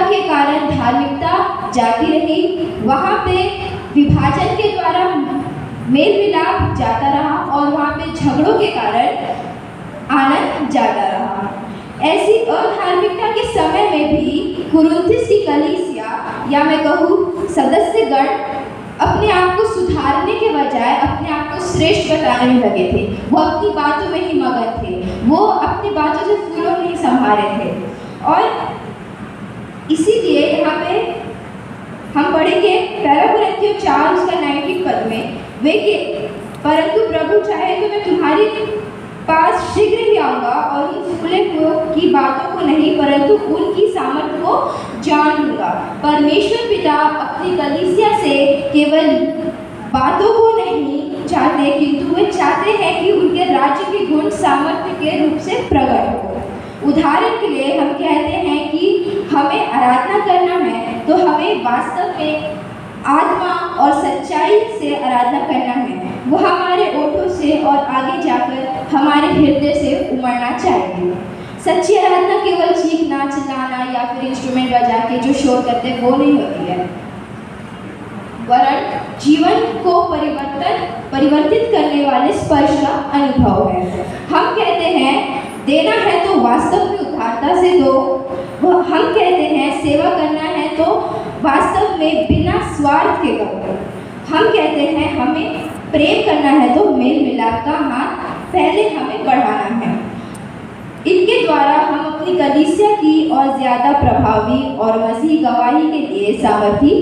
के कारण धार्मिकता जाती रही, वहाँ पे विभाजन के द्वारा मेल मिलाप जाता रहा और वहाँ पे झगड़ों के कारण आनंद जाता रहा। ऐसी अधार्मिकता के समय में भी कुरिन्थिस की कलीसिया या मैं कहूँ सदस्यगण अपने आप को सुधारने के बजाय अपने आप को श्रेष्ठ बताने में लगे थे। वो अपनी बातों में ही मगन थे, वो अपनी बातों से फूलों नहीं संभाले थे। और इसीलिए यहाँ पे हम पढ़ेंगे पहला कुरिन्थियों 4 उसका 19 पद में, वे के परंतु प्रभु चाहे तो मैं तुम्हारे पास शीघ्र ही आऊँगा और उन फूले की बातों को नहीं परंतु उनकी सामर्थ्य को जान लूँगा। परमेश्वर पिता अपनी कलीसिया से केवल बातों को नहीं चाहते किंतु वे चाहते हैं कि उनके राज्य के गुण सामर्थ्य के रूप से प्रकट हो। उदाहरण के लिए हम कहते हैं कि हमें आराधना करना है तो हमें वास्तव में आत्मा और सच्चाई से आराधना करना है। वो हमारे ओठों से और आगे जाकर हमारे हृदय से उमड़ना चाहिए। सच्ची आराधना केवल चीखना चिल्लाना या फिर इंस्ट्रूमेंट बजा के जो शोर करते वो नहीं होती है, वरन जीवन को परिवर्तित करने वाले स्पर्श का अनुभव है। हम कहते हैं देना है तो वास्तव में उदारता से दो, हम कहते हैं सेवा करना है तो वास्तव में बिना स्वार्थ के करो। हम कहते हैं हमें प्रेम करना है तो मेल मिलाप का हाथ पहले हमें बढ़ाना है। इनके द्वारा हम अपनी कलीसिया की और ज़्यादा प्रभावी और मसीह गवाही के लिए सामर्थी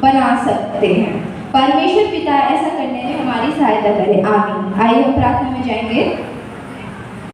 बना सकते हैं। परमेश्वर पिता ऐसा करने में हमारी सहायता करे। आमीन। आइए हम प्रार्थना में जाएंगे।